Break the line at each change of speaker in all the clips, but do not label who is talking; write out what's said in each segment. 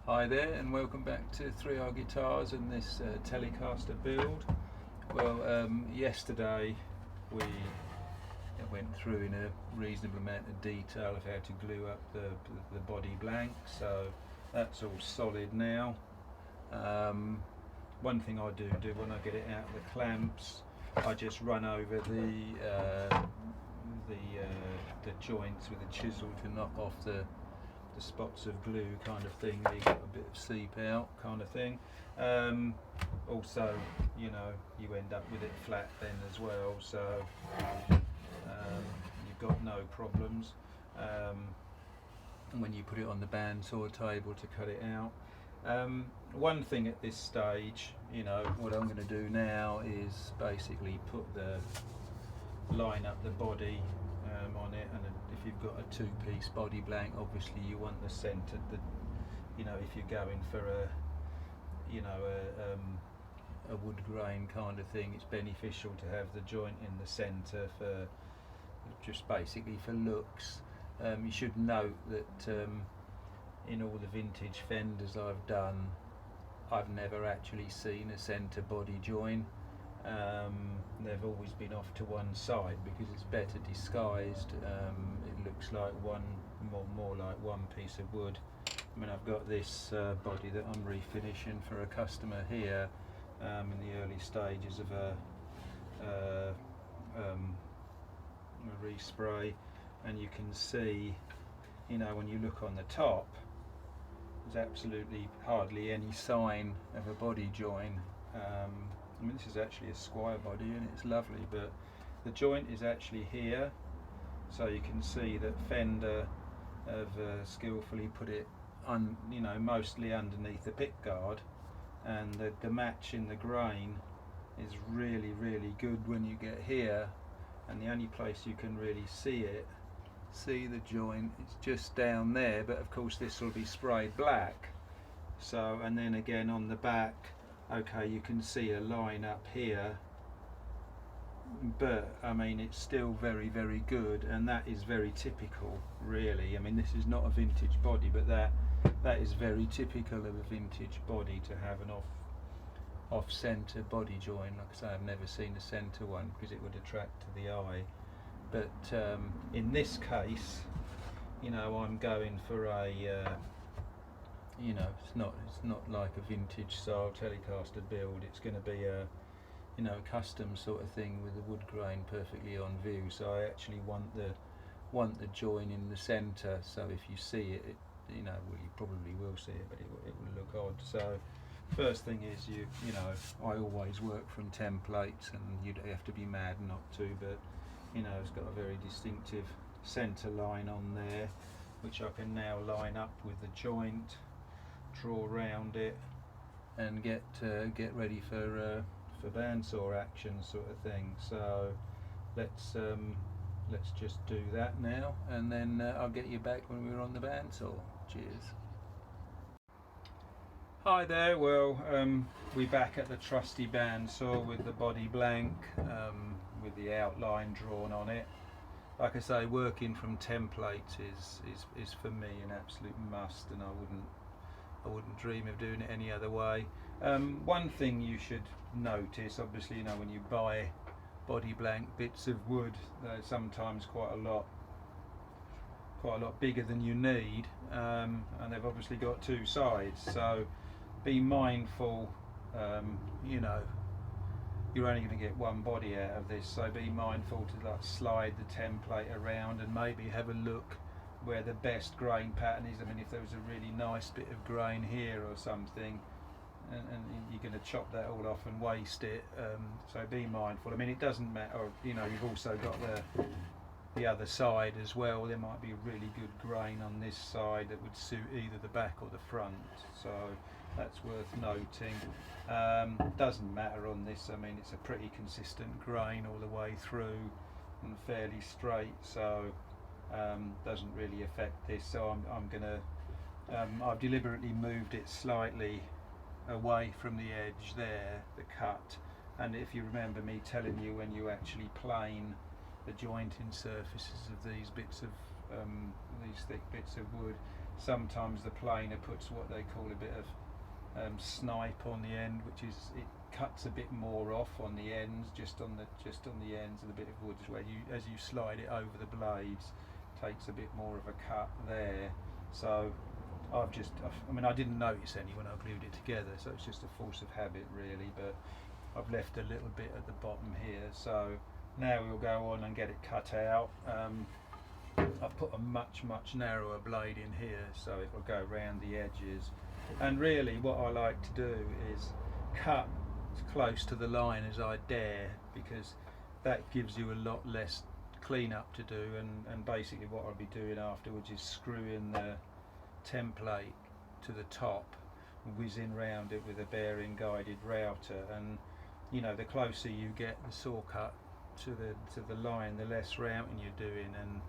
Hi there and welcome back to 3R Guitars and this Telecaster build. Well, yesterday we went through in a reasonable amount of detail of how to glue up the body blank, so that's all solid now. One thing I do when I get it out of the clamps, I just run over the joints with a chisel to knock off the spots of glue kind of thing. You got a bit of seep out kind of thing. Also, you know, you end up with it flat then as well, so you've got no problems when you put it on the bandsaw table to cut it out. One thing at this stage, you know, what I'm going to do now is basically line up the body on it, and if you've got a two-piece body blank, obviously you want the centre. You know, if you're going for a wood grain kind of thing, it's beneficial to have the joint in the centre for just basically for looks. You should note that in all the vintage Fenders I've done, I've never actually seen a centre body join. They've always been off to one side because it's better disguised. It looks like more like one piece of wood. I mean, I've got this body that I'm refinishing for a customer here in the early stages of a respray, and you can see, you know, when you look on the top, there's absolutely hardly any sign of a body join. I mean, this is actually a Squire body and it's lovely, but the joint is actually here, so you can see that Fender have skillfully put it mostly underneath the pick guard, and the match in the grain is really good when you get here, and the only place you can really see the joint, it's just down there, but of course this will be sprayed black. So, and then again on the back, okay, you can see a line up here, but I mean, it's still very good, and that is very typical, really. I mean, this is not a vintage body, but that is very typical of a vintage body, to have an off-center body join. Like I say, I've never seen a center one because it would attract to the eye, but in this case, you know, I'm going for a you know, it's not like a vintage style Telecaster build. It's going to be a, you know, custom sort of thing with the wood grain perfectly on view. So I actually want the join in the centre. So if you see it, you know, well, you probably will see it, but it will look odd. So first thing is, you know, I always work from templates, and you have to be mad not to, but you know, it's got a very distinctive centre line on there, which I can now line up with the joint, draw around it, and get ready for bandsaw action sort of thing. So let's just do that now, and then I'll get you back when we're on the bandsaw. Cheers. Hi there. Well, we're back at the trusty bandsaw with the body blank, with the outline drawn on it. Like I say, working from templates is for me an absolute must, and I wouldn't dream of doing it any other way. One thing you should notice, obviously, you know, when you buy body blank bits of wood, they're sometimes quite a lot bigger than you need, and they've obviously got two sides. So be mindful, you know, you're only going to get one body out of this, so be mindful to like slide the template around and maybe have a look where the best grain pattern is. I mean, if there was a really nice bit of grain here or something, and you're going to chop that all off and waste it, so be mindful. I mean, it doesn't matter, you know, you've also got the other side as well. There might be a really good grain on this side that would suit either the back or the front, so that's worth noting. Doesn't matter on this. I mean, it's a pretty consistent grain all the way through and fairly straight, so doesn't really affect this. So I've deliberately moved it slightly away from the edge there, the cut, and if you remember me telling you, when you actually plane the jointing surfaces of these bits of these thick bits of wood, sometimes the planer puts what they call a bit of snipe on the end, which is, it cuts a bit more off on the ends, just on the ends of the bit of wood, where you, as you slide it over the blades, takes a bit more of a cut there. So I mean, I didn't notice any when I glued it together, so it's just a force of habit really, but I've left a little bit at the bottom here. So now we'll go on and get it cut out. I've put a much narrower blade in here, so it will go around the edges. And really what I like to do is cut as close to the line as I dare, because that gives you a lot less cleanup to do, and basically what I'll be doing afterwards is screwing the template to the top, whizzing round it with a bearing guided router. And you know, the closer you get the saw cut to the line, the less routing you're doing, and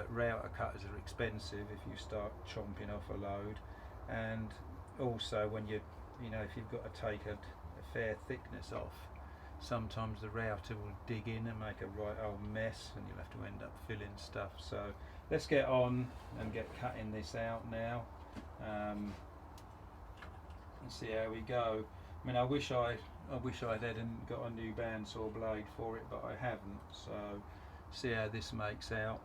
router cutters are expensive if you start chomping off a load. And also when you know, if you've got to take a fair thickness off, sometimes the router will dig in and make a right old mess, and you'll have to end up filling stuff. So let's get on and get cutting this out now, and see how we go. I mean, I wish I'd got a new bandsaw blade for it, but I haven't. So see how this makes out.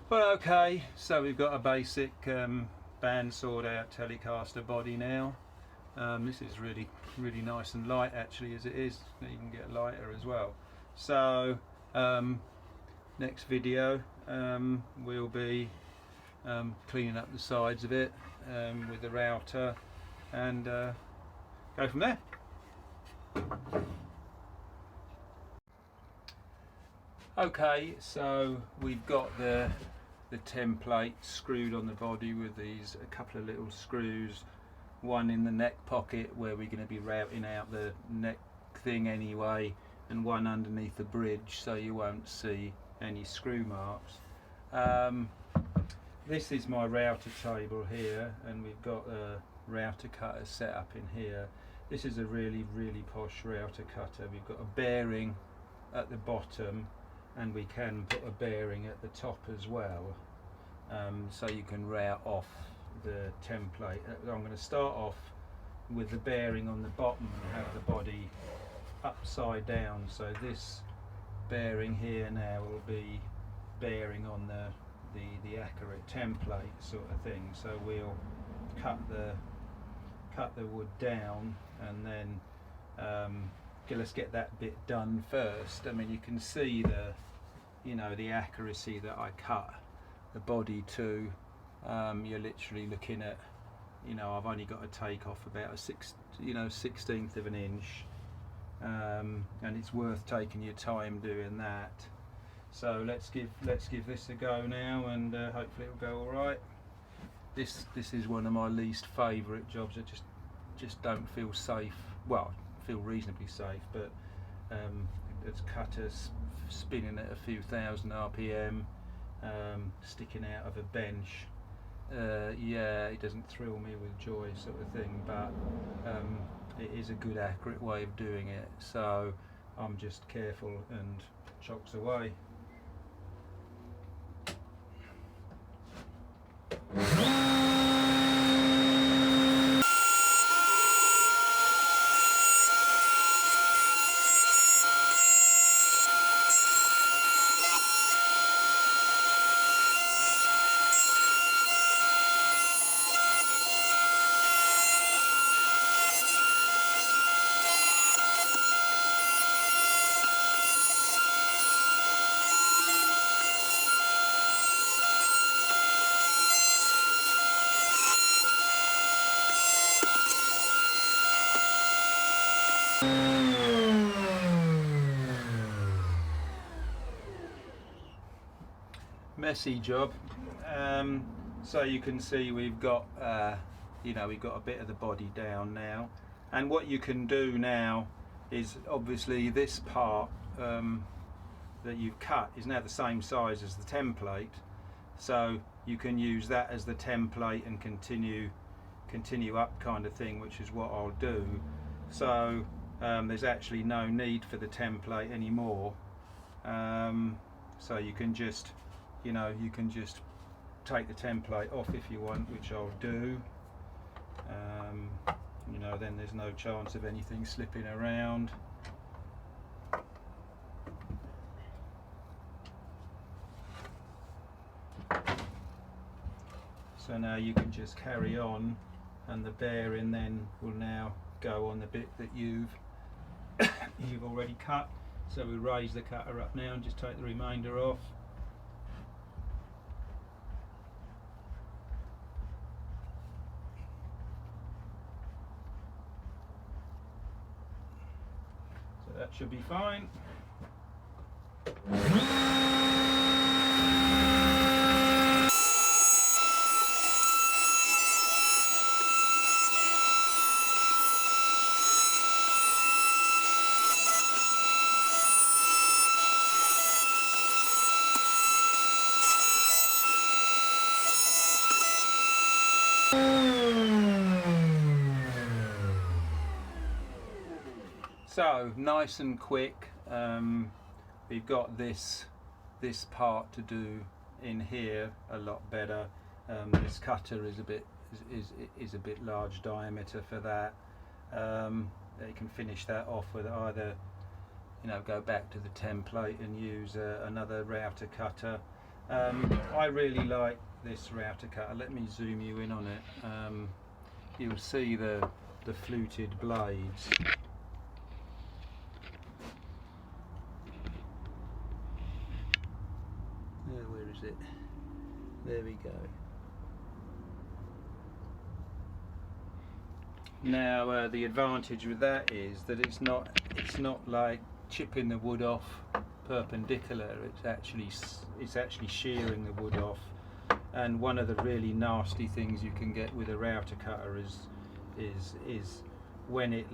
Well, okay, so we've got a basic band-sawed out Telecaster body now. This is really nice and light actually, as it is. You can get lighter as well. So next video we'll be cleaning up the sides of it with the router, and go from there. Okay, so we've got the template screwed on the body with a couple of little screws, one in the neck pocket where we're going to be routing out the neck thing anyway, and one underneath the bridge so you won't see any screw marks. This is my router table here, and we've got a router cutter set up in here. This is a really posh router cutter. We've got a bearing at the bottom, and we can put a bearing at the top as well, so you can route off the template. I'm going to start off with the bearing on the bottom and have the body upside down, so this bearing here now will be bearing on the accurate template sort of thing. So we'll cut the wood down, and then let's get that bit done first. I mean, you can see the accuracy that I cut the body to. You're literally looking at, I've only got to take off about a 16th of an inch, and it's worth taking your time doing that. So let's give this a go now, and hopefully it'll go all right. This is one of my least favourite jobs. I just don't feel safe. Well, I feel reasonably safe, but it's cutters spinning at a few thousand RPM, sticking out of a bench. Yeah, it doesn't thrill me with joy, sort of thing, but it is a good, accurate way of doing it. So I'm just careful and chocks away. messy job. So you can see we've got we've got a bit of the body down now, and what you can do now is obviously this part that you've cut is now the same size as the template, so you can use that as the template and continue up kind of thing, which is what I'll do. So there's actually no need for the template anymore, so you can just take the template off if you want, which I'll do. Then there's no chance of anything slipping around. So now you can just carry on, and the bearing then will now go on the bit that you've already cut. So we raise the cutter up now and just take the remainder off. So that should be fine. So nice and quick. We've got this part to do in here a lot better. This cutter is a bit large diameter for that. You can finish that off with either go back to the template and use another router cutter. I really like this router cutter. Let me zoom you in on it. You'll see the fluted blades. Where is it? There we go. Now the advantage with that is that it's not like chipping the wood off perpendicular. It's actually shearing the wood off. And one of the really nasty things you can get with a router cutter is when it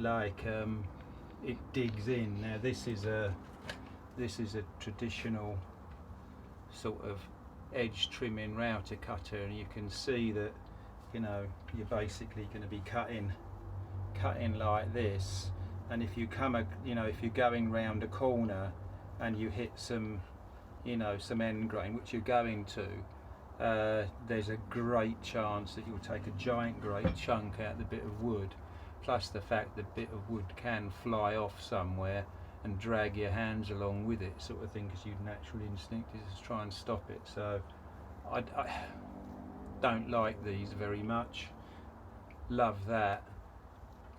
it digs in. Now this is a traditional sort of edge trimming router cutter, and you can see that you're basically going to be cutting like this, and if you if you're going round a corner and you hit some end grain, which you're going to, there's a great chance that you'll take a great chunk out of the bit of wood, plus the fact the bit of wood can fly off somewhere and drag your hands along with it, sort of thing, because your natural instinct is to try and stop it. So I don't like these very much. Love that.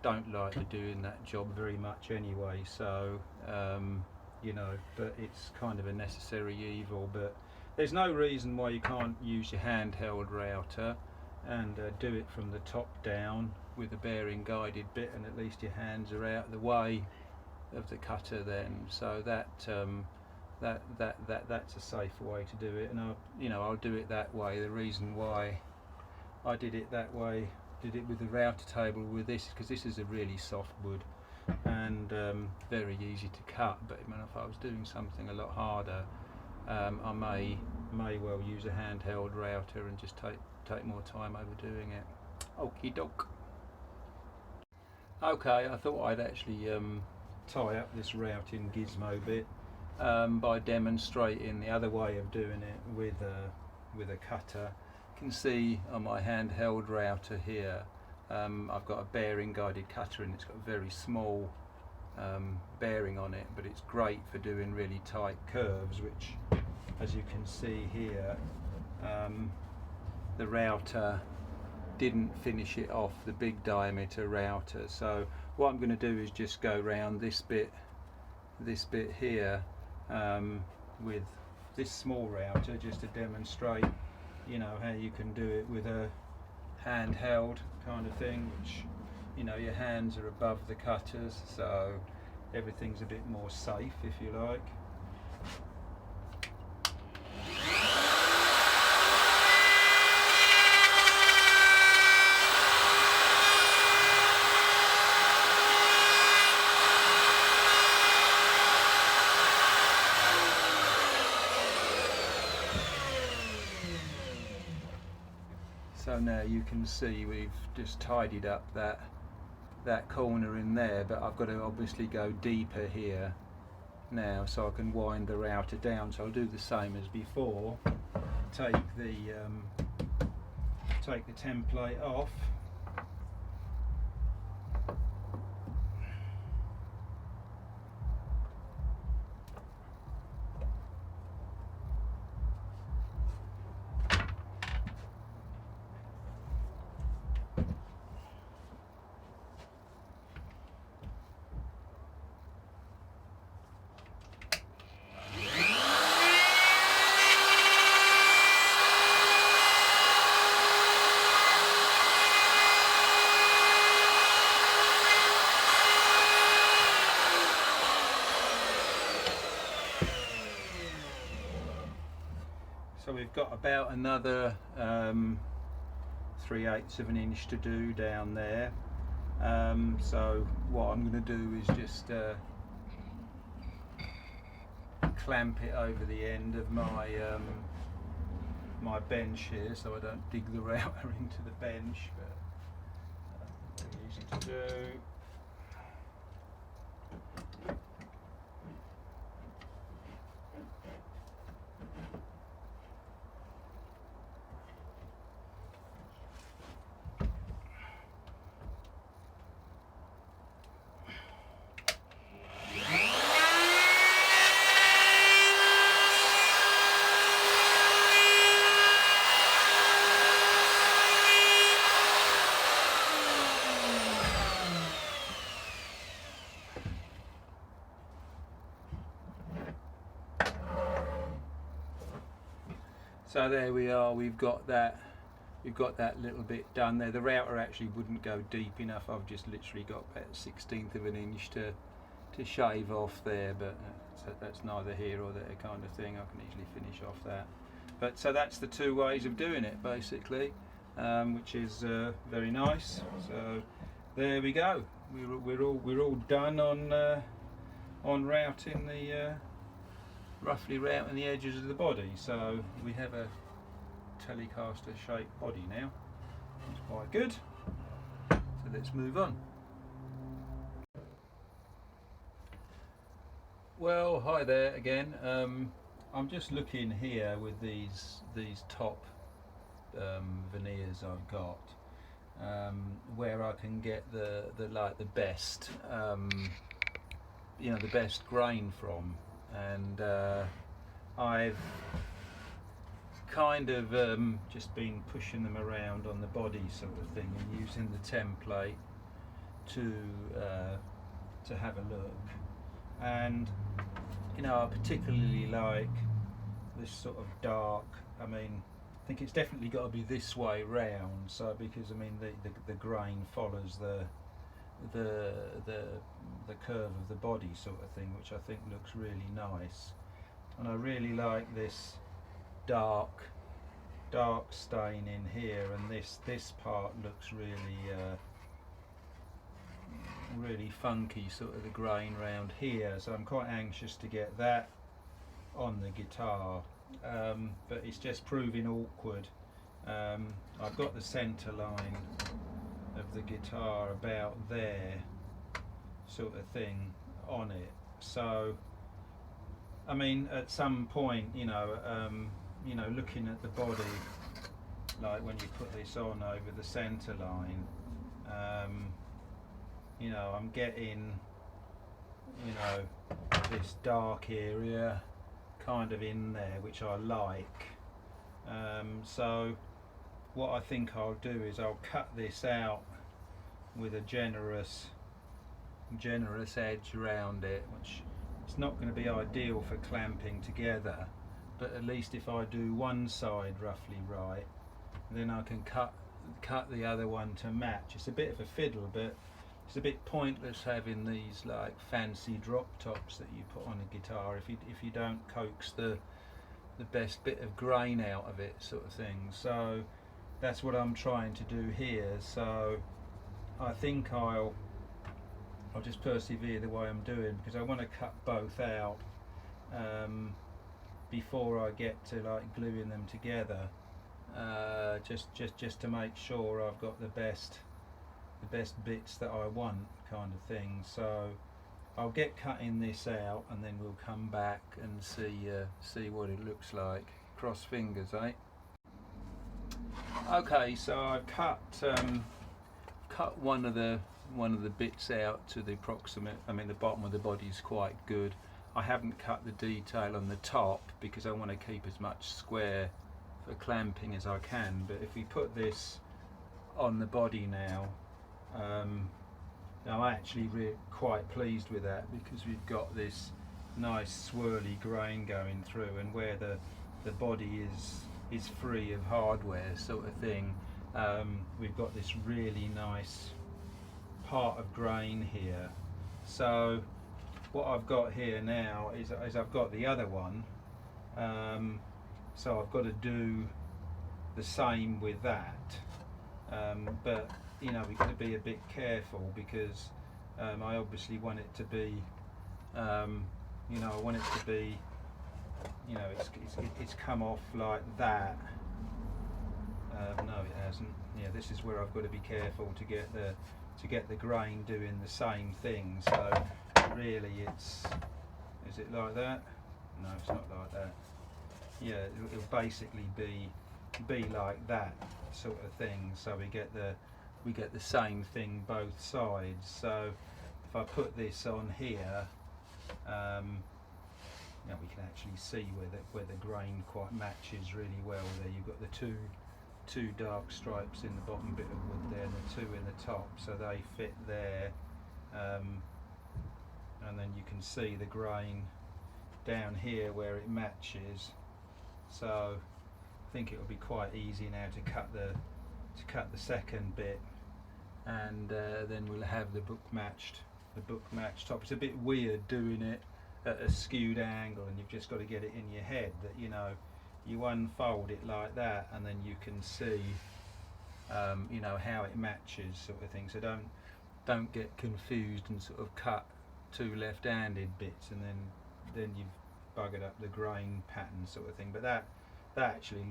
Don't like the doing that job very much anyway. So but it's kind of a necessary evil. But there's no reason why you can't use your handheld router and do it from the top down with a bearing guided bit, and at least your hands are out of the way of the cutter then. So that's a safer way to do it, and I'll do it that way. The reason why I did it that way, did it with the router table with this, because this is a really soft wood and very easy to cut. But if I was doing something a lot harder, I may well use a handheld router and just take more time over doing it. Okie doke. Okay, I thought I'd actually tie up this routing gizmo bit by demonstrating the other way of doing it with a cutter. You can see on my handheld router here, I've got a bearing guided cutter, and it's got a very small bearing on it, but it's great for doing really tight curves, which, as you can see here, the router didn't finish it off, the big diameter router. So what I'm going to do is just go round this bit here with this small router, just to demonstrate how you can do it with a handheld kind of thing, which your hands are above the cutters, so everything's a bit more safe, if you like. So now you can see we've just tidied up that corner in there, but I've got to obviously go deeper here now so I can wind the router down. So I'll do the same as before. Take the template off. So we've got about another 3/8 of an inch to do down there. So what I'm going to do is just clamp it over the end of my my bench here, so I don't dig the router into the bench. But very easy to do. So there we are, we've got that little bit done there. The router actually wouldn't go deep enough. I've just literally got about 1/16 of an inch to shave off there, but that's neither here or there kind of thing. I can easily finish off that. But so that's the two ways of doing it basically, which is very nice. So there we go. We're all done on routing the roughly routing the edges of the body. So we have a Telecaster shaped body now. It's quite good. So let's move on. Well, hi there again. I'm just looking here with these top veneers I've got, where I can get the best the best grain from, and I've kind of just been pushing them around on the body sort of thing and using the template to have a look. And I particularly like this sort of dark. I think it's definitely got to be this way round. So because the grain follows the curve of the body sort of thing, which I think looks really nice. And I really like this dark stain in here, and this part looks really funky, sort of the grain round here. So I'm quite anxious to get that on the guitar, but it's just proving awkward. I've got the centre line of the guitar about there sort of thing on it. So at some point, looking at the body, like when you put this on over the centre line, I'm getting this dark area kind of in there, which I like. So what I think I'll do is I'll cut this out with a generous edge around it, which it's not going to be ideal for clamping together, but at least if I do one side roughly right, then I can cut the other one to match. It's a bit of a fiddle, but it's a bit pointless having these like fancy drop tops that you put on a guitar if you don't coax the best bit of grain out of it, sort of thing. So that's what I'm trying to do here. So I think I'll just persevere the way I'm doing, because I want to cut both out before I get to like gluing them together. just to make sure I've got the best bits that I want, kind of thing. So I'll get cutting this out and then we'll come back and see what it looks like. Cross fingers, eh? Okay, so I've cut one of the bits out to the approximate. I mean, the bottom of the body is quite good. I haven't cut the detail on the top because I want to keep as much square for clamping as I can. But if we put this on the body now, I'm actually quite pleased with that, because we've got this nice swirly grain going through, and where the body is free of hardware, sort of thing, we've got this really nice part of grain here. So what I've got here now is I've got the other one, so I've got to do the same with that, but you know, we've got to be a bit careful, because I obviously want it to be, you know, I want it to be, you know, it's come off like that. No, it hasn't. Yeah, this is where I've got to be careful to get the grain doing the same thing. So really, is it like that? No, it's not like that. Yeah, it'll basically be like that sort of thing. So we get the same thing both sides. So if I put this on here, now we can actually see where the grain quite matches really well there. You've got the two dark stripes in the bottom bit of wood there, and the two in the top, so they fit there, and then you can see the grain down here where it matches. So I think it will be quite easy now to cut the second bit, and then we'll have the book matched top. It's a bit weird doing it at a skewed angle, and you've just got to get it in your head that, you know, you unfold it like that and then you can see, you know, how it matches, sort of thing. So don't get confused and sort of cut two left-handed bits and then you've buggered up the grain pattern, sort of thing. But that actually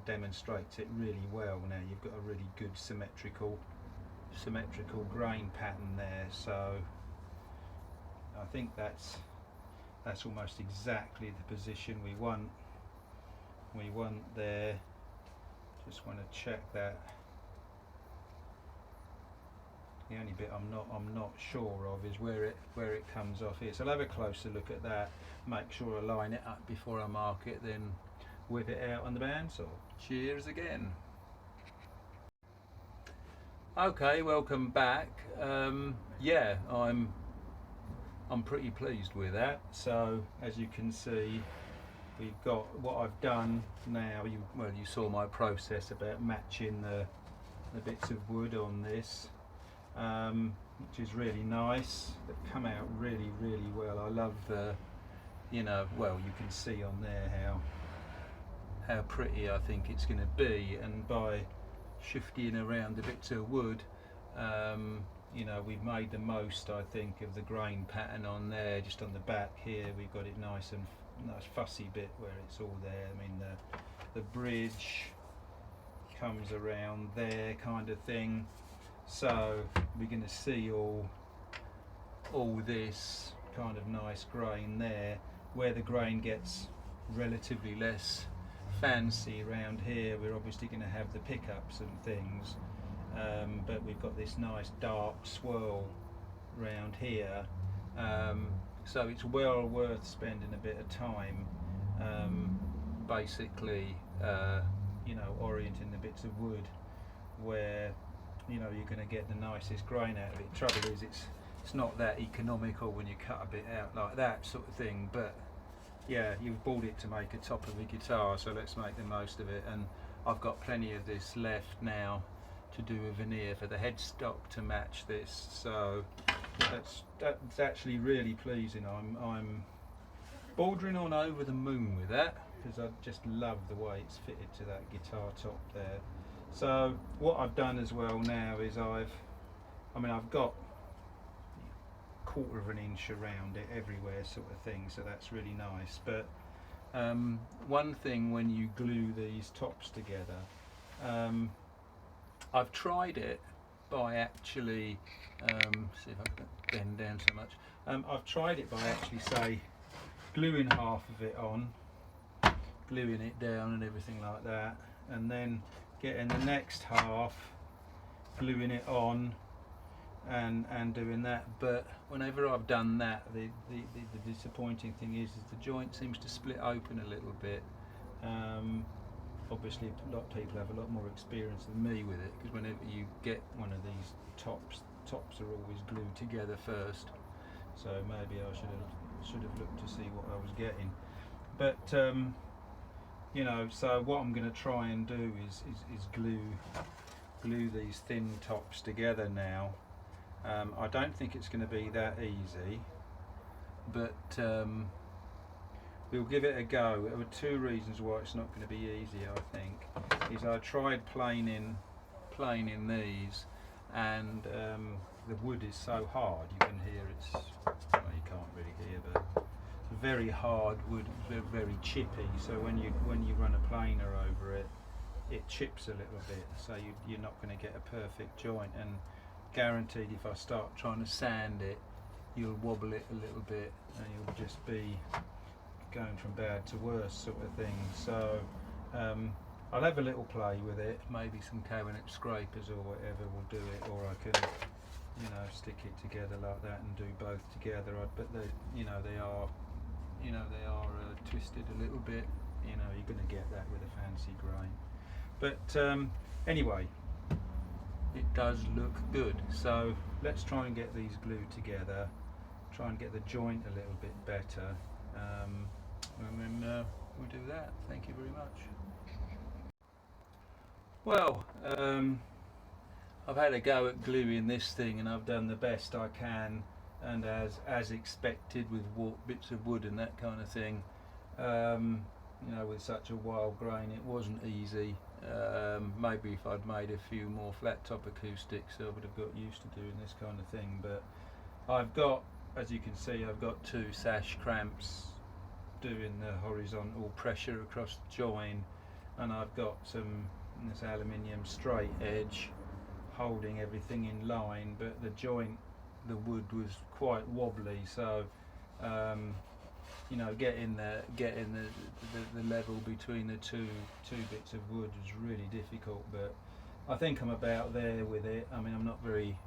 demonstrates it really well. Now you've got a really good symmetrical grain pattern there. So I think that's almost exactly the position we want there. Just want to check that. The only bit I'm not sure of is where it comes off here. So I'll have a closer look at that, make sure I line it up before I mark it, then whip it out on the bandsaw. Cheers again. Okay, welcome back. Yeah, I'm pretty pleased with that. So as you can see, we've got what I've done now. You saw my process about matching the bits of wood on this, which is really nice. They've come out really well. I love the, you know, well, you can see on there how pretty I think it's going to be, and by shifting around the bits of wood, you know, we've made the most, I think, of the grain pattern on there. Just on the back here, we've got it nice fussy bit where it's all there. I mean, the bridge comes around there, kind of thing. So we're going to see all this kind of nice grain there. Where the grain gets relatively less fancy around here, we're obviously going to have the pickups and things, but we've got this nice dark swirl around here, so it's well worth spending a bit of time, basically, you know, orienting the bits of wood where, you know, you're going to get the nicest grain out of it. Trouble is, it's not that economical when you cut a bit out like that, sort of thing, but yeah, you've bought it to make a top of a guitar, so let's make the most of it. And I've got plenty of this left now to do a veneer for the headstock to match this, so that's actually really pleasing. I'm bordering on over the moon with that, because I just love the way it's fitted to that guitar top there. So what I've done as well now is I've got 1/4 of an inch around it everywhere, sort of thing, so that's really nice. But one thing when you glue these tops together, I've tried it by actually, see if I can bend down so much. I've tried it by actually, say, gluing half of it on, gluing it down and everything like that, and then getting the next half, gluing it on, and doing that. But whenever I've done that, the disappointing thing is the joint seems to split open a little bit. Obviously a lot of people have a lot more experience than me with it, because whenever you get one of these tops are always glued together first, so maybe I should have looked to see what I was getting. But you know, so what I'm going to try and do is glue these thin tops together now. I don't think it's going to be that easy, but we'll give it a go. There were two reasons why it's not going to be easy, I think. Is I tried planing these, and the wood is so hard, you can hear it's, well, you can't really hear, but it's very hard wood, very chippy, so when you run a planer over it, it chips a little bit, so you're not going to get a perfect joint, and guaranteed if I start trying to sand it, you'll wobble it a little bit and you'll just be going from bad to worse sort of thing. So I'll have a little play with it, maybe some cabinet scrapers or whatever will do it, or I can, you know, stick it together like that and do both together. But they, you know, they are twisted a little bit. You know, you're going to get that with a fancy grain. But anyway, it does look good. So let's try and get these glued together, try and get the joint a little bit better, and then we'll do that. Thank you very much. Well, I've had a go at gluing this thing, and I've done the best I can, and as expected with bits of wood and that kind of thing. You know, with such a wild grain, it wasn't easy. Maybe if I'd made a few more flat top acoustics, I would have got used to doing this kind of thing. But I've got, as you can see, I've got two sash cramps doing the horizontal pressure across the join, and I've got this aluminium straight edge holding everything in line, but the joint, the wood was quite wobbly, so you know, getting the level between the two bits of wood was really difficult. But I think I'm about there with it. I mean, I'm not very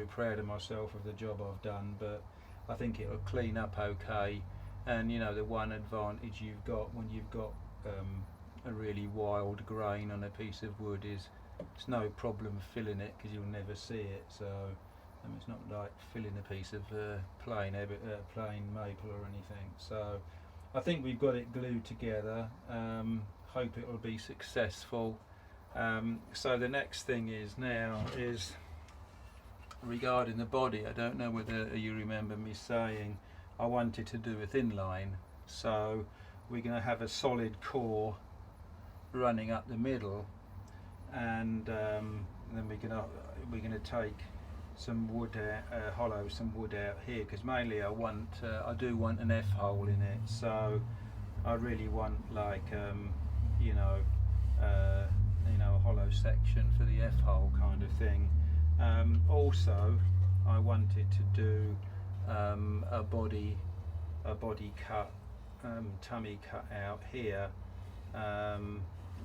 proud of myself of the job I've done, but I think it'll clean up okay. And you know, the one advantage you've got when you've got a really wild grain on a piece of wood is it's no problem filling it, because you'll never see it. So it's not like filling a piece of plain maple or anything. So I think we've got it glued together. Hope it will be successful. So the next thing is regarding the body. I don't know whether you remember me saying I wanted to do a thin line. So we're going to have a solid core running up the middle, and then we're going to take some wood out, hollow some wood out here, because mainly I do want an F hole in it. So I really want like a hollow section for the F hole kind of thing. Also, I wanted to do a body cut, tummy cut out here, a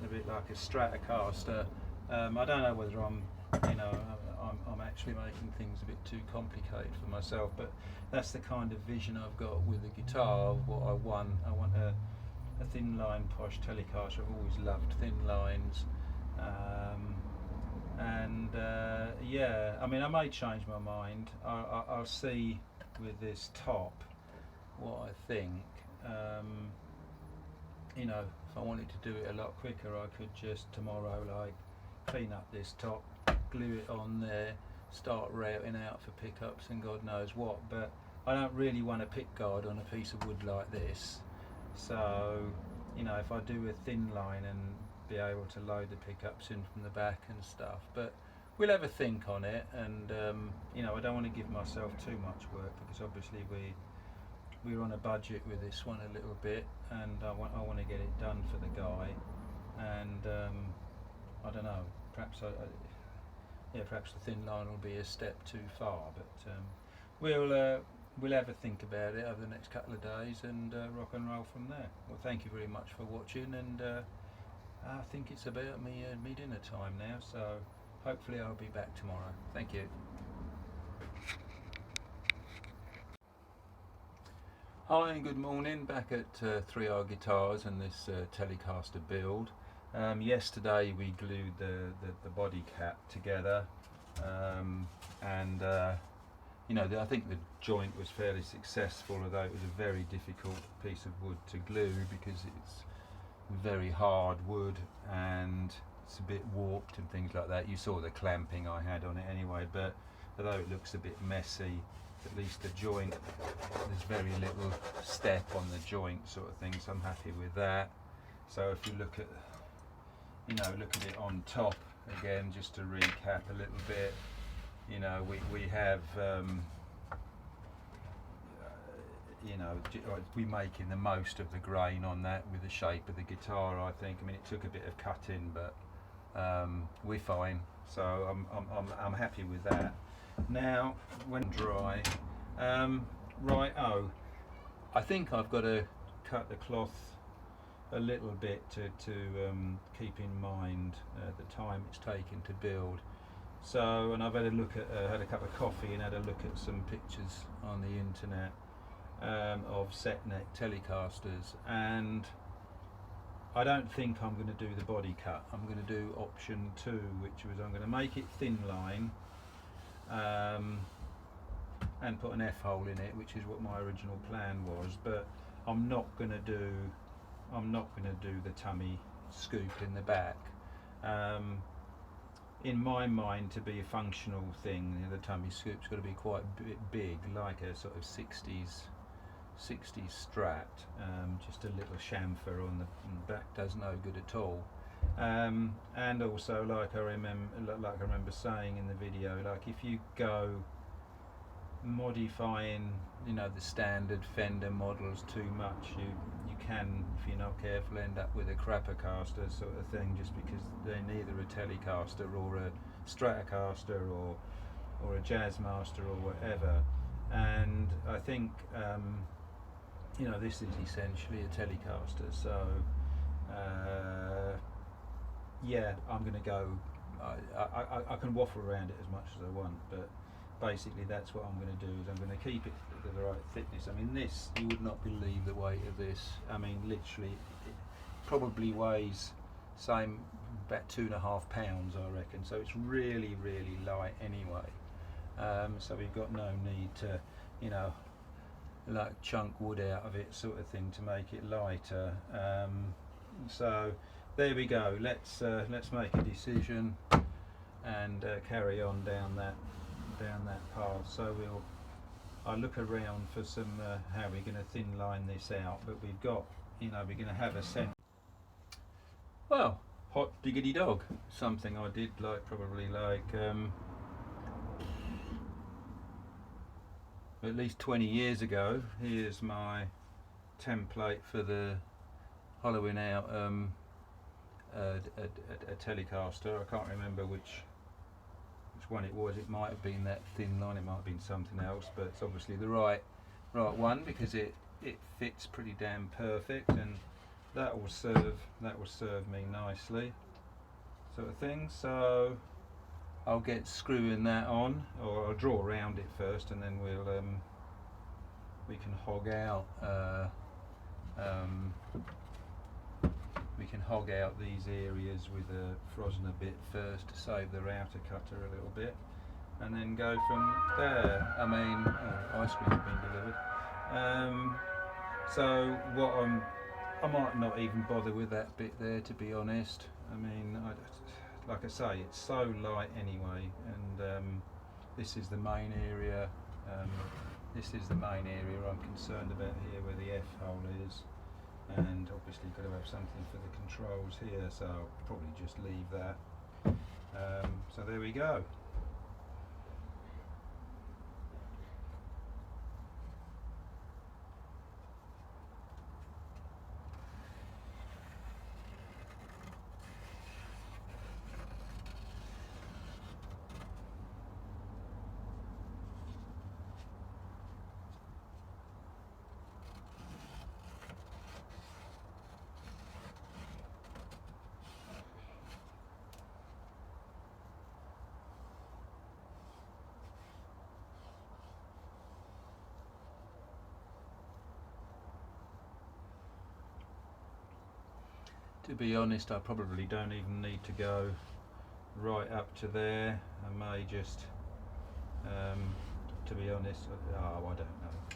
bit like a Stratocaster. I don't know whether I'm actually making things a bit too complicated for myself, but that's the kind of vision I've got with the guitar of what I want. I want a thin line posh Telecaster. I've always loved thin lines, yeah, I mean, I may change my mind. I'll see with this top what I think. You know, if I wanted to do it a lot quicker, I could just tomorrow like clean up this top, glue it on there, start routing out for pickups and God knows what. But I don't really want a pick guard on a piece of wood like this. So, you know, if I do a thin line and be able to load the pickups in from the back and stuff, but we'll have a think on it. And you know, I don't want to give myself too much work, because obviously we're on a budget with this one a little bit, and I want to get it done for the guy. And I don't know, perhaps yeah, perhaps the thin line will be a step too far, but we'll have a think about it over the next couple of days and rock and roll from there. Well, thank you very much for watching, and I think it's about me dinner time now, so hopefully I'll be back tomorrow. Thank you. Hi and good morning, back at 3R Guitars and this Telecaster build. Yesterday we glued the body cap together, and you know, I think the joint was fairly successful, although it was a very difficult piece of wood to glue because it's very hard wood and it's a bit warped and things like that. You saw the clamping I had on it anyway, but although it looks a bit messy, at least the joint, there's very little step on the joint sort of thing, so I'm happy with that. So if you look at, you know, look at it on top again, just to recap a little bit, you know, we have you know, we're making the most of the grain on that with the shape of the guitar, I think. I mean, it took a bit of cutting, but we're fine, so I'm happy with that. Now, when dry, I think I've got to cut the cloth a little bit to keep in mind the time it's taken to build. So, and I've had a look at, had a cup of coffee and had a look at some pictures on the internet of set neck Telecasters, and I don't think I'm going to do the body cut. I'm going to do option 2, which was I'm going to make it thin line and put an F-hole in it, which is what my original plan was, but I'm not going to do the tummy scoop in the back. In my mind, to be a functional thing, you know, the tummy scoop's got to be quite big, like a sort of 60s Strat. Just a little chamfer on the back does no good at all. And also, like I remember saying in the video, like if you go modifying, you know, the standard Fender models too much, you can, if you're not careful, end up with a Crappercaster sort of thing, just because they're neither a Telecaster or a Stratocaster or a Jazzmaster or whatever. And I think you know, this is essentially a Telecaster, so yeah, I'm going to go, I can waffle around it as much as I want, but basically that's what I'm going to do, is I'm going to keep it to the right thickness. I mean, this, you would not believe the weight of this. I mean, literally, it probably weighs same about 2.5 pounds, I reckon, so it's really, really light anyway. So we've got no need to, you know, like chunk wood out of it sort of thing to make it lighter. So there we go. Let's make a decision and carry on down that path. So I'll look around for some how we're going to thin line this out, but we've got, you know, we're going to have a sense. Well, hot diggity dog, something I did probably at least 20 years ago. Here's my template for the hollowing out a Telecaster. I can't remember which one it was. It might have been that thin line, it might have been something else, but it's obviously the right one, because it fits pretty damn perfect, and that will serve me nicely, sort of thing. So I'll get screwing that on, or I'll draw around it first, and then we can hog out these areas with a Frosner bit first to save the router cutter a little bit, and then go from there. I mean, ice cream's been delivered. So what I might not even bother with that bit there, to be honest. I mean, like I say, it's so light anyway, and this is the main area. I'm concerned about here, where the F-hole is, and obviously got to have something for the controls here, so I'll probably just leave that. So there we go. to be honest, I probably don't even need to go right up to there. I may just, to be honest, I don't know.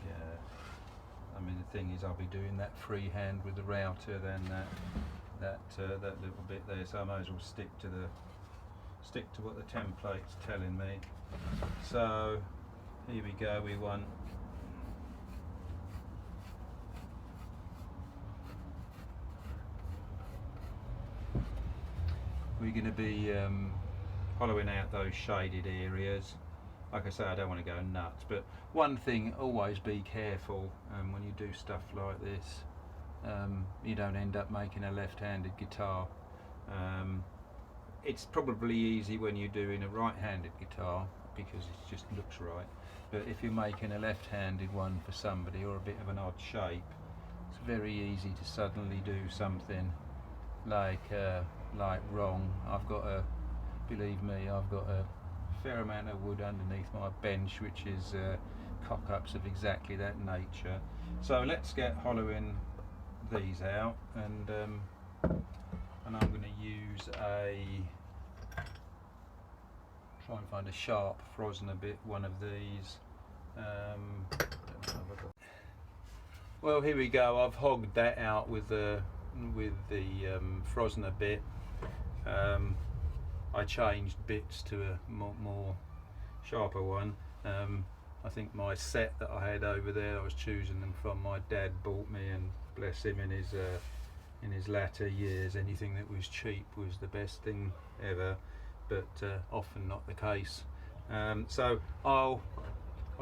Yeah, I mean the thing is, I'll be doing that freehand with the router, then that little bit there. So I might as well stick to what the template's telling me. So here we go. We want we're going to be hollowing out those shaded areas. Like I say, I don't want to go nuts, but one thing, always be careful when you do stuff like this. You don't end up making a left-handed guitar. It's probably easy when you're doing a right-handed guitar because it just looks right, but if you're making a left-handed one for somebody or a bit of an odd shape, it's very easy to suddenly do something like wrong. Believe me, I've got a fair amount of wood underneath my bench which is cock-ups of exactly that nature. So let's get hollowing these out, and I'm going to use try and find a sharp Frosner bit, one of these. Well, here we go. I've hogged that out with the Frosner bit. I changed bits to a more sharper one. I think my set that I had over there, I was choosing them from, my dad bought me, and bless him, in his latter years, anything that was cheap was the best thing ever, but often not the case. So I'll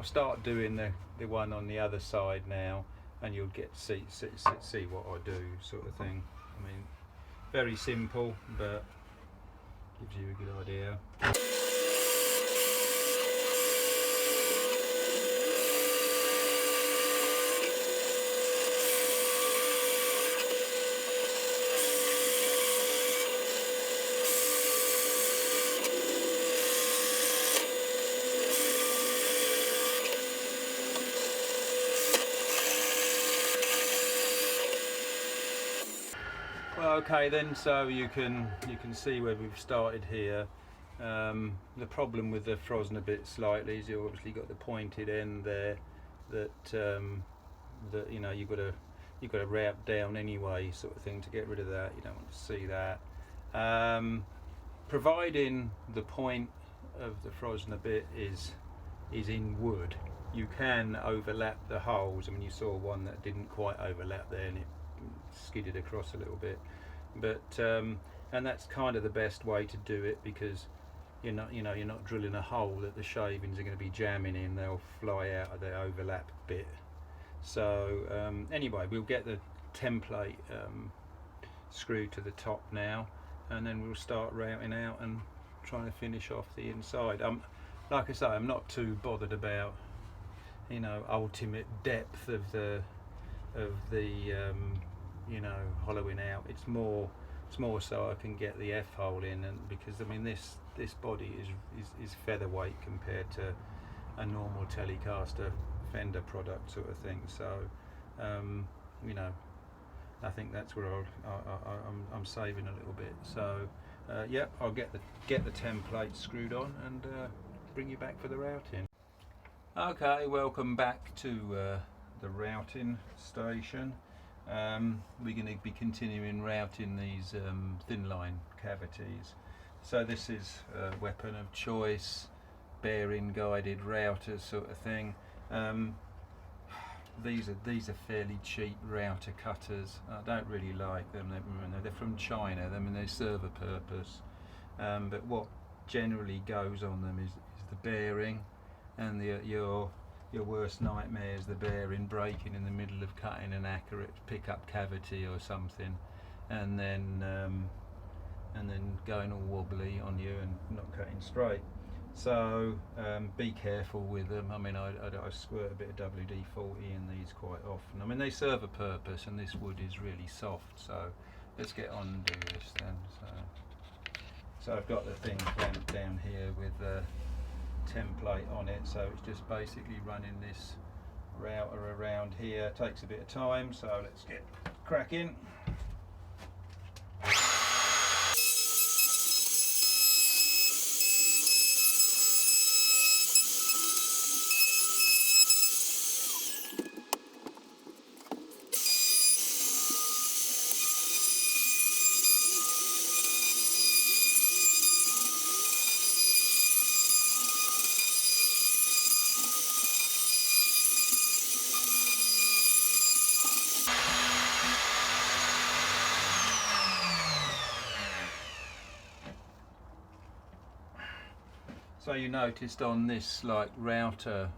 start doing the one on the other side now, and you'll get to see what I do, sort of thing. I mean, very simple, but gives you a good idea. Okay then, so you can see where we've started here. The problem with the Frosner bit slightly is you've obviously got the pointed end there that you know you've got to route down anyway, sort of thing, to get rid of that. You don't want to see that. Providing the point of the Frosner bit is in wood, you can overlap the holes. I mean, you saw one that didn't quite overlap there and it skidded across a little bit, but and that's kind of the best way to do it, because you're not drilling a hole that the shavings are going to be jamming in. They'll fly out of the overlap bit. So anyway, we'll get the template screwed to the top now, and then we'll start routing out and trying to finish off the inside. Like I say, I'm not too bothered about ultimate depth of the hollowing out. It's more so I can get the F-hole in, and because I mean this body is featherweight compared to a normal Telecaster Fender product, sort of thing. So I think that's where I'm saving a little bit. So yeah, I'll get the template screwed on and bring you back for the routing. Okay, welcome back to the routing station. We're going to be continuing routing these thin line cavities. So this is a weapon of choice, bearing guided routers, sort of thing. These are fairly cheap router cutters. I don't really like them. They're from China. I mean, they serve a purpose, but what generally goes on them is the bearing, and your worst nightmare is the bearing breaking in the middle of cutting an accurate pickup cavity or something, and then going all wobbly on you and not cutting straight. So be careful with them. I mean, I squirt a bit of WD-40 in these quite often. I mean, they serve a purpose, and this wood is really soft. So let's get on and do this then. So I've got the thing clamped down here with the template on it, so it's just basically running this router around here. It takes a bit of time, so let's get cracking. So you noticed on this like router,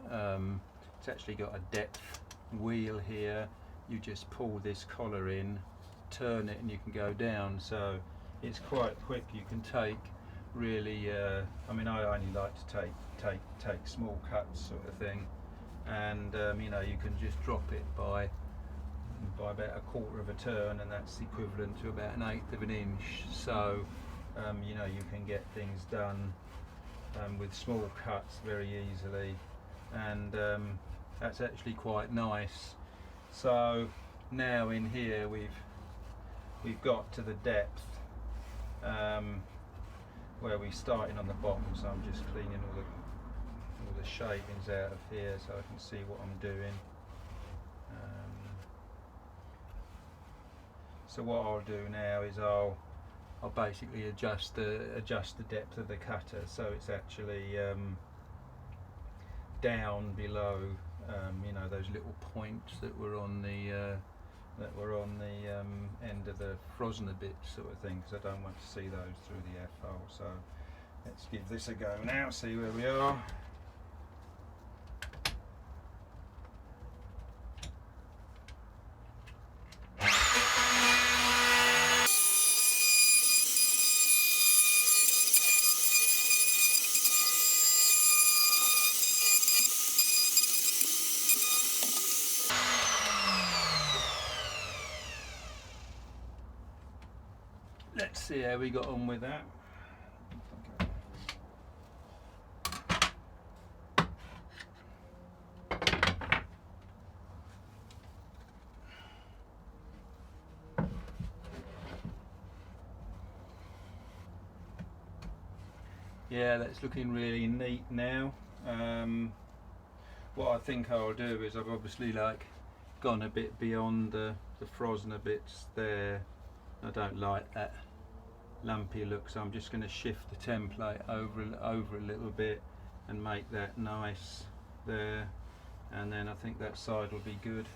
it's actually got a depth wheel here. You just pull this collar in, turn it, and you can go down. So it's quite quick. You can take really. I mean, I only like to take small cuts, sort of thing, and you know, you can just drop it by about a quarter of a turn, and that's equivalent to about 1/8 of an inch. So you know, you can get things done with small cuts very easily, and that's actually quite nice. So now in here we've got to the depth where we're starting on the bottom, so I'm just cleaning all the shavings out of here so I can see what I'm doing. So what I'll do now is I'll basically adjust the depth of the cutter so it's actually down below you know, those little points that were on the end of the Frosner bits, sort of thing, because I don't want to see those through the F-hole. So let's give this a go now, see where we are. Let's see how we got on with that. Yeah, that's looking really neat now. What I think I'll do is I've obviously like gone a bit beyond the Frosner bits there. I don't like that lumpy look, so I'm just going to shift the template over a little bit and make that nice there, and then I think that side will be good.